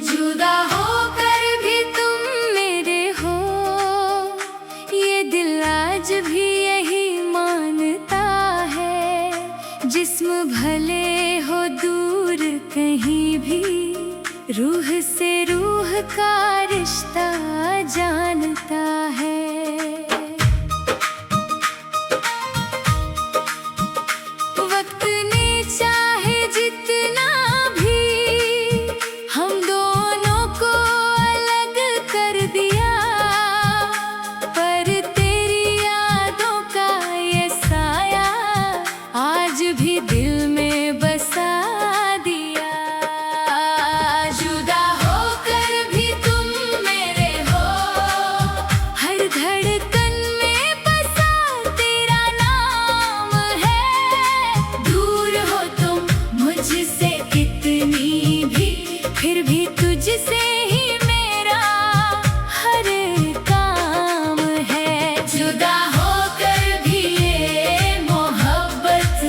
जुदा होकर भी तुम मेरे हो, ये दिल आज भी यही मानता है। जिस्म भले हो दूर कहीं भी, रूह से रूह का रिश्ता जानता है। वक्त ने चाहे जितना भी हम दोनों को अलग कर दिया, पर तेरी यादों का ये साया आज भी दिल में बसा दिया। जुदा होकर भी तुम मेरे हो, हर धड़कन में बसा तेरा नाम है। दूर हो तुम मुझसे कितनी भी, फिर भी तुझसे ही मेरा हर काम है। जुदा होकर भी ये मोहब्बत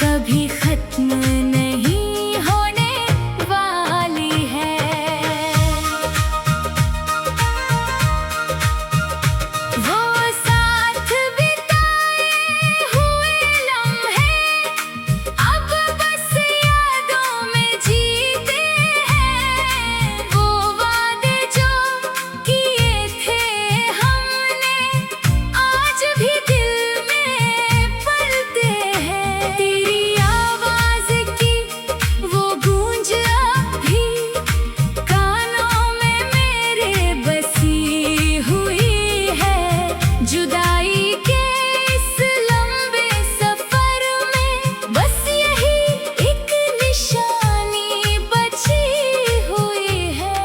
कभी खत्म नहीं होने वाली है। वो साथ बिताए हुए लम्हे अब बस यादों में जीते हैं। वो वादे जो किए थे हमने आज भी दिल में पलते हैं। तेरी आवाज़ की वो गूंज अब भी कानों में मेरे बसी हुई है। जुदाई के इस लंबे सफर में बस यही एक निशानी बची हुई है।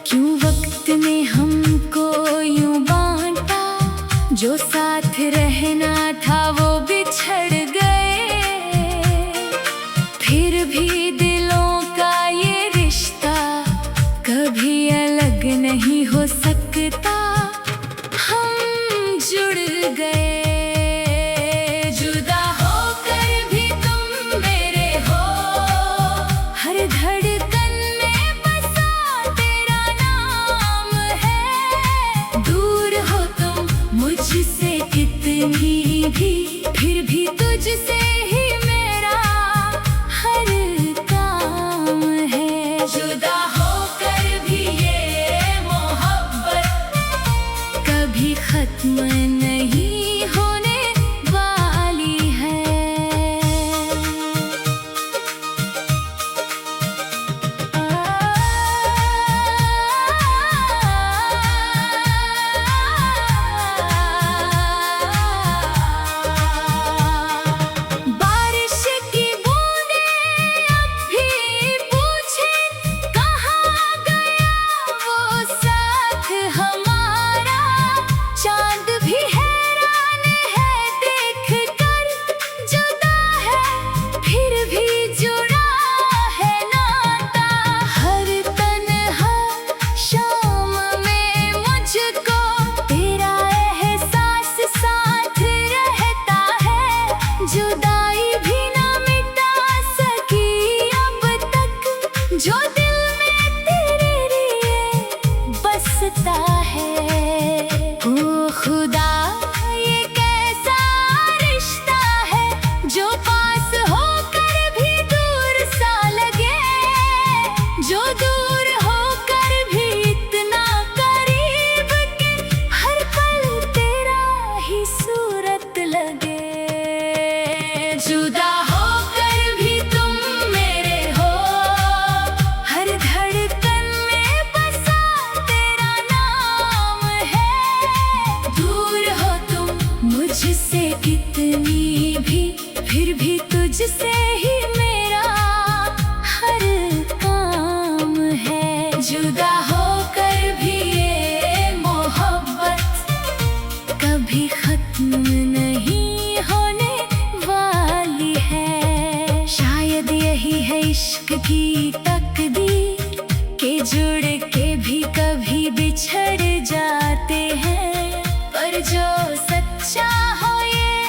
क्यों वक्त ने हमको यूं बांटा, जो साथ रहना था वो बिछड़ गए। फिर भी दिलों का ये रिश्ता कभी अलग नहीं हो सकता, हम जुड़ गए। जुदा होकर भी तुम मेरे हो, हर धड़कन में बसा तेरा नाम है। दूर हो तुम मुझसे कितनी भी, फिर भी तुझसे ही मेरा हर काम है। जुदा होकर भी ये मोहब्बत कभी खत्म नहीं होने वाली है। बारिश की बूंदें अब भी पूछें कहाँ गया वो साथ हमारा। चांद भी हैरान है देख कर, जुदा है फिर भी जुड़ा है नाता। हर तन्हा शाम में मुझको तेरा एहसास साथ रहता है। जुदाई भी ना मिटा सकी अब तक, जो दिल में तेरे लिए बसता है। ओ खुदा, ये कैसा रिश्ता है जो पास होकर भी दूर सा लगे, जो दूर होकर भी इतना करीब के हर पल तेरा ही सूरत लगे। जुदा होकर भी तुम मेरे हो, हर धड़कन में बसा तेरा नाम है। दूर हो तुम मुझसे कितनी भी, फिर भी तुझसे ही मेरा हर काम है। जुदा होकर भी ये मोहब्बत कभी खत्म नहीं होने वाली है। शायद यही है इश्क की तकदीर, के जुड़ के भी कभी बिछड़ जाते हैं। पर जो सच्चा हो ये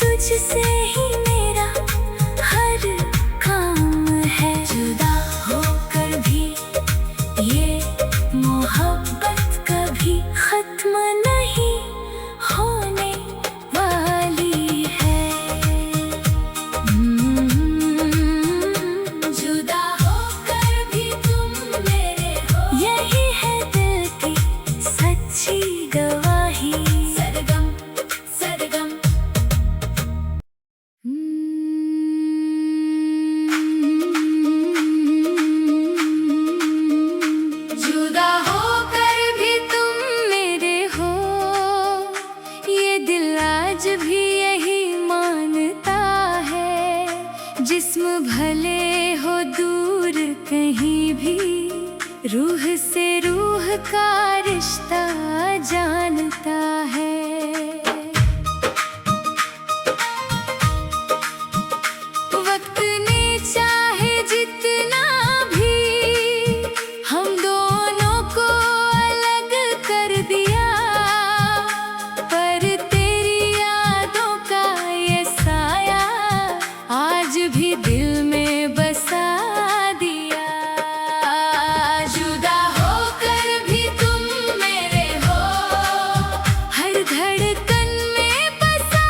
तुझसे ही मेरा हर काम है। जुदा होकर भी ये मोहब्बत कभी खत्म नहीं होने वाली है। जुदा होकर भी तुम मेरे हो, यही है दिल की सच्ची गवाही। सरगम सरगम। जुदा होकर भी तुम मेरे हो, ये दिल आज भी यही मानता है। जिस्म भले हो दूर कहीं भी, रूह से रूह का रिश्ता जानता है। वक्त ने चाहे जितना भी हम दोनों को अलग कर दिया, पर तेरी यादों का ये साया आज भी दिल में बसा दिया। जुदा होकर भी तुम मेरे हो, हर धड़कन में बसा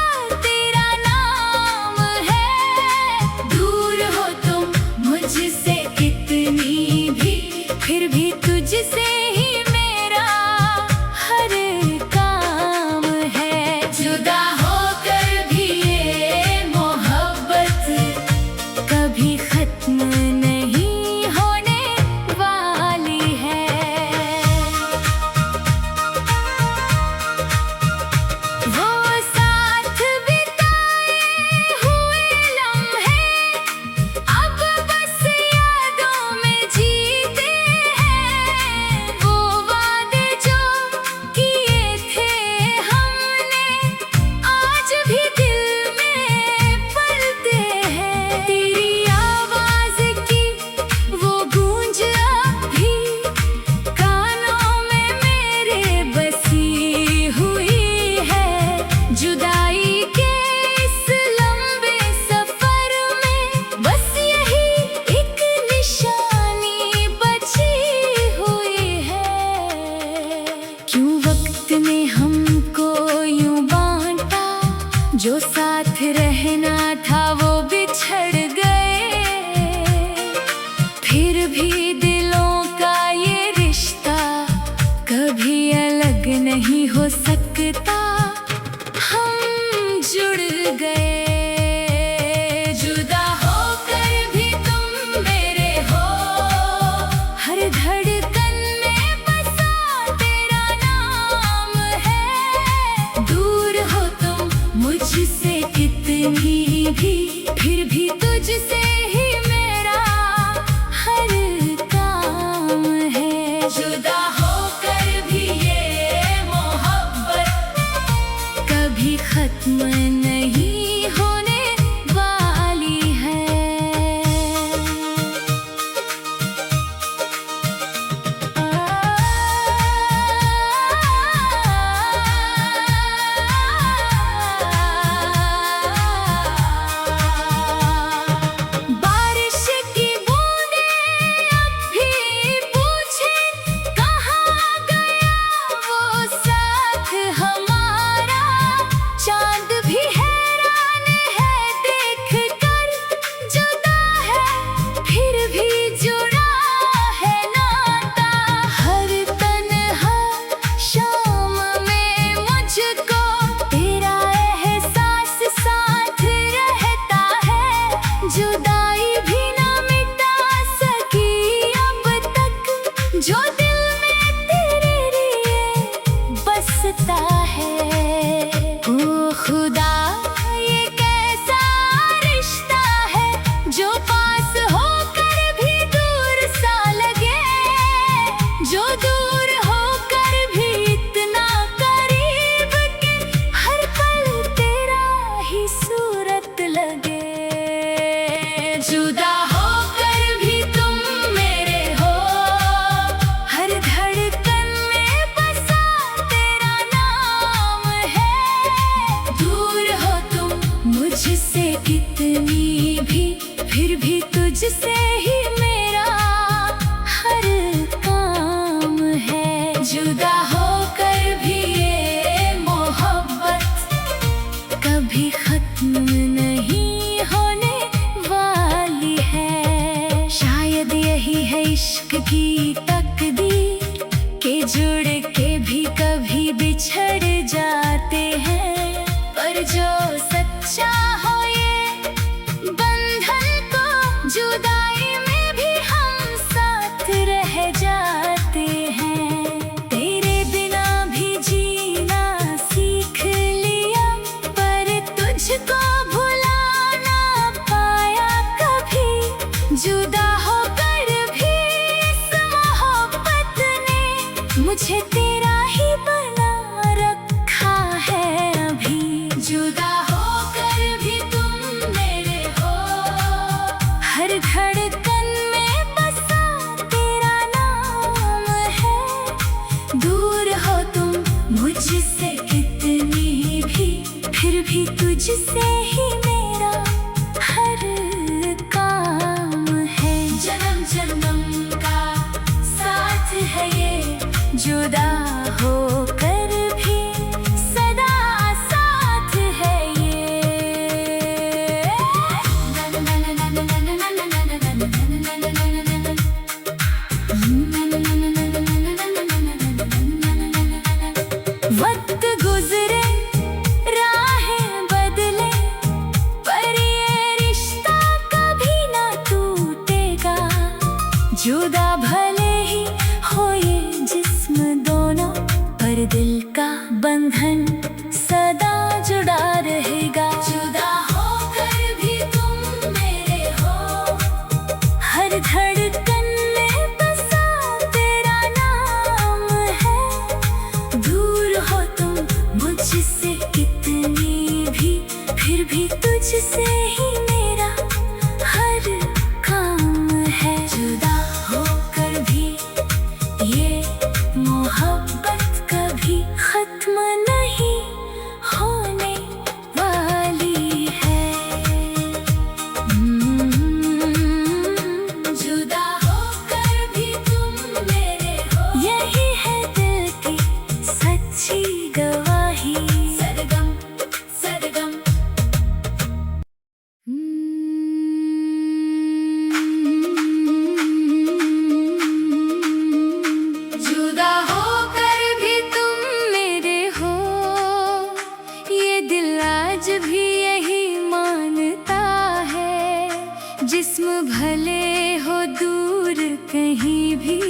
तेरा नाम है। दूर हो तुम मुझसे कितनी भी, फिर भी तुझसे ही मेरा हर काम है। जुदा होकर भी ये मोहब्बत कभी खत्म नहीं होने वाली है। वो साथ बिताए हुए लम्हे अब बस यादों में जीते हैं। वो वादे जो किए थे हमने आज भी दिल में पलते हैं। तेरी आवाज़ की वो गूंज अब भी कानों में मेरे बसी हुई है। जुदाई के इस लंबे सफर में बस यही एक निशानी बची हुई है। क्यों वक्त ने हमको यूं बांटा, जो साथ रहना था वो बिछड़ गए। फिर भी दिलों का ये रिश्ता कभी अलग नहीं हो सकता, हम जुड़ गए। जुदा होकर भी तुम मेरे हो, हर धड़कन में बसा तेरा नाम है। दूर हो तुम मुझसे कितनी भी, फिर भी तुझसे ही मेरा हर काम है। जुदा होकर भी ये मोहब्बत कभी खत्म नहीं होने वाली है। बारिश की बूंदें अब भी पूछें कहाँ गया वो साथ हमारा। चांद भी हैरान है देख कर, जुदा है फिर भी जुड़ा है नाता। हर तन्हा शाम में मुझको तेरा एहसास साथ रहता है। जुदाई भी ना मिटा सकी अब तक, जो दिल में तेरे लिए बसता है। ओ खुदा, ये कैसा रिश्ता है जो पास होकर भी दूर सा लगे, जो दूर होकर भी इतना करीब के हर पल तेरा ही सूरत लगे। जुदा होकर भी तुम मेरे हो, हर धड़कन में बसा तेरा नाम है। दूर हो तुम तुझसे कितनी भी, फिर भी तुझसे ही मेरा हर काम है। जुदा होकर भी ये मोहब्बत कभी खत्म नहीं होने वाली है। शायद यही है इश्क की तकदीर के जुड़ के भी कभी बिछड़ जाते हैं। पर जो सच्चा हो ये बंधन को, जुदाई में भी हम साथ रह जाते हैं। तेरे बिना भी जीना सीख लिया, पर तुझको भुला ना पाया कभी। जुदा होकर भी इस मोहब्बत ने मुझे तेरा ही बना रखा है अभी। जुदा होकर भी तुम मेरे हो, हर धड़कन में बसा तेरा नाम है। दूर हो तुम मुझसे कितनी भी, फिर भी तुझसे ही मेरा हर काम है। जन्म जन्म का साथ है ये, जुदा होकर भी सदा साथ है ये। वक्त गुजरे राहें बदले, पर ये रिश्ता कभी ना टूटेगा। जुदा भले ही हो ये जिस्म दोनों, पर दिल का बंधन सदा जुड़ा रहेगा। जुदा होकर भी तुम मेरे हो, हर धड़कन में बसा तेरा नाम है। दूर हो तुम मुझसे कितनी भी, फिर भी तुझसे ही मेरा हर काम है। जुदा होकर भी ये मोहब्बत कभी खत्म नहीं होने वाली है। जुदा होकर भी तुम मेरे हो, यही है दिल की सच्ची गवाही। सरगम सरगम। जुदा होकर भी तुम मेरे हो, ये दिल आज भी यही मानता है। जिस्म भले हो दूर कहीं भी,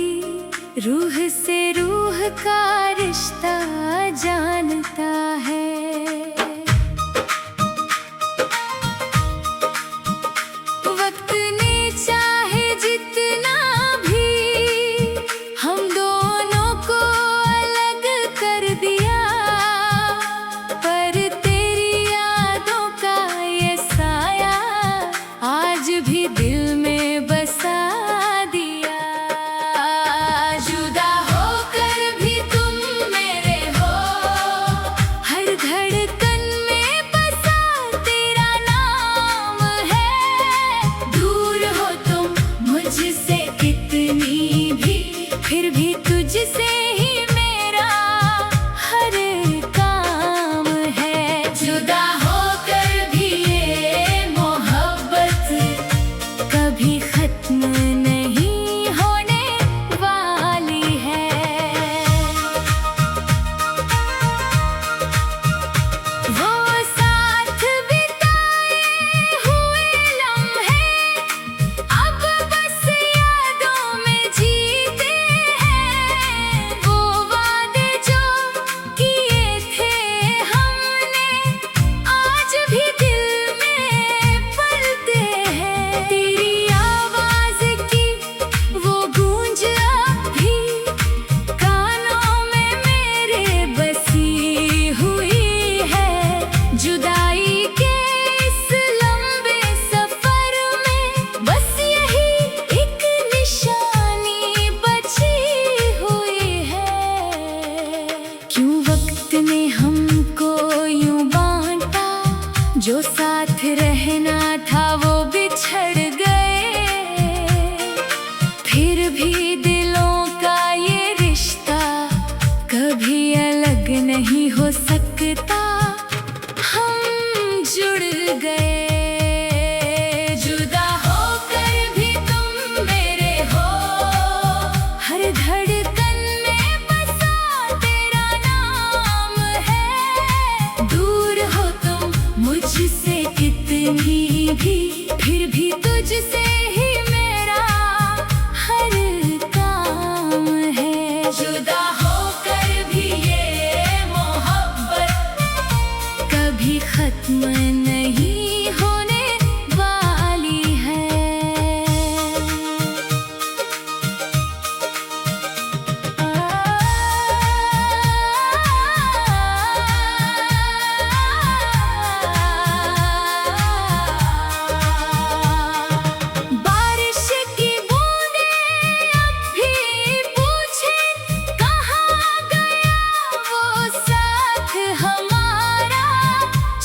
रूह से रूह का रिश्ता जानता है। वक्त ने चाहे जितना भी हम दोनों को अलग कर दिया, पर तेरी यादों का ये साया आज भी दिल में बसा दिया। जुदा होकर भी तुम मेरे हो, साथ रहना था वो बिछड़ गए, फिर भी दिलों का ये रिश्ता कभी अलग नहीं हो सकता। हम जुड़ गए, जुदा होकर भी तुम मेरे हो, हर धड़कन में बसा तेरा नाम है। दूर हो तुम मुझसे कितनी भी, फिर भी तुझसे ही मेरा हर काम है। जुदा होकर भी ये मोहब्बत कभी खत्म नहीं होने वाली है। बारिश की बूंदें अब भी पूछें कहाँ गया वो साथ हमारा।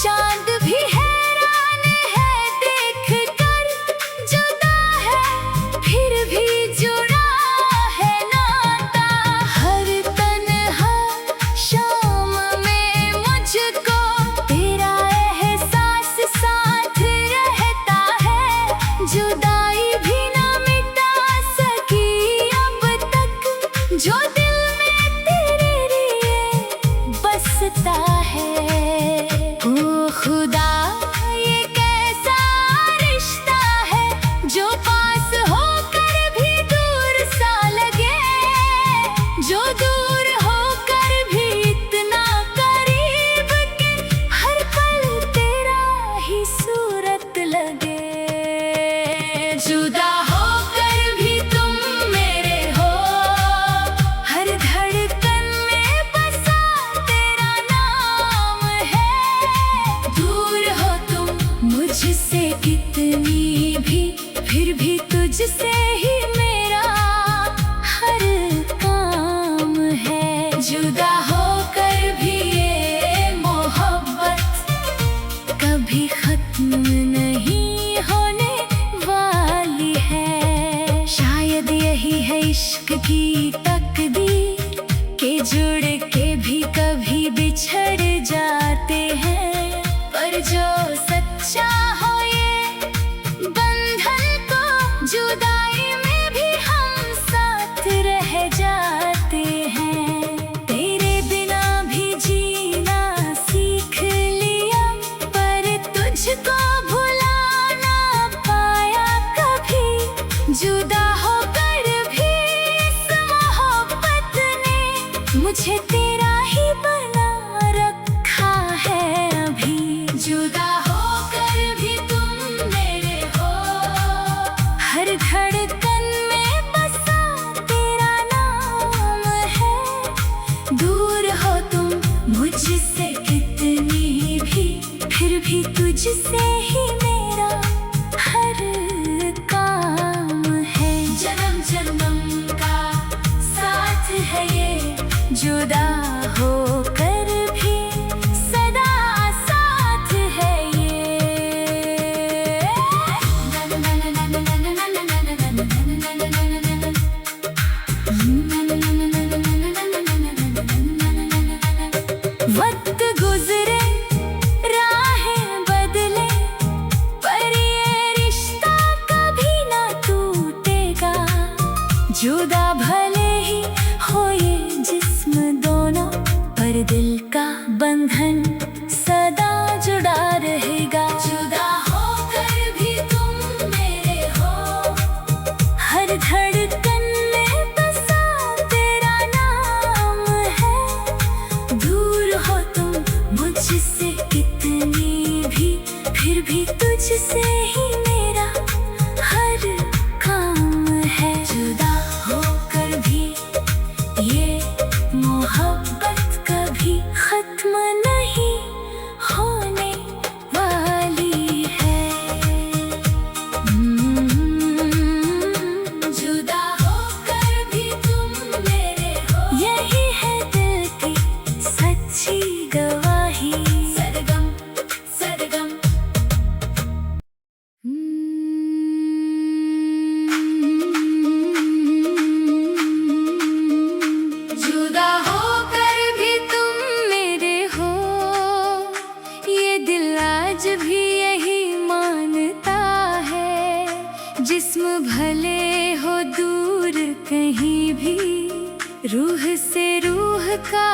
चांद भी हैरान है देख कर, जुदा है फिर भी जुड़ा है नाता। हर तन्हा शाम में मुझको तेरा एहसास साथ रहता है। जुदाई भी ना मिटा सकी अब तक, जो दिल में तेरे लिए बसता है। ओ खुदा, ये कैसा रिश्ता है जो पास होकर भी दूर सा लगे, जो दूर होकर भी इतना करीब के हर पल तेरा ही सूरत लगे। जुदा होकर भी तुम मेरे हो, हर धड़कन में बसा तेरा नाम है। दूर हो तुम मुझसे कितनी भी, फिर भी तुझसे ही मेरा हर काम है। जुदा होकर भी ये मोहब्बत कभी खत्म नहीं होने वाली है। शायद यही है इश्क की तकदीर के जुड़ के भी कभी बिछड़ जाते हैं। पर जो सच्चा हो ये बंधन को, जुदाई में भी हम साथ रह जाते हैं। तेरे बिना भी जीना सीख लिया, पर तुझको भुला ना पाया कभी। जुदा होकर भी इस मोहब्बत ने मुझे तेरा ही बना रखा है अभी। जुदा होकर भी तुम मेरे हो, हर धड़कन में बसा तेरा नाम है। दूर हो तुम मुझसे कितनी भी, फिर भी तुझसे ही मेरा हर काम है। जन्म जन्म का साथ है ये, जुदा होकर भी सदा साथ है ये। वक्त गुजरे राहें बदले, पर ये रिश्ता कभी ना टूटेगा। जुदा भले ही हो ये जिस्म दोनों, पर दिल का बंधन सदा जुड़ा रहेगा। जुदा होकर भी तुम मेरे हो, हर धड़कन में बसा तेरा नाम है। दूर हो तुम मुझसे कितनी भी, फिर भी तुझसे ही मेरा हर काम है। जुदा होकर भी ये मोहब्बत कभी खत्म नहीं होने वाली है। जुदा होकर भी तुम मेरे हो, यही है दिल की सच्ची गवाही। सरगम सरगम जिस्म भले हो दूर कहीं भी, रूह से रूह का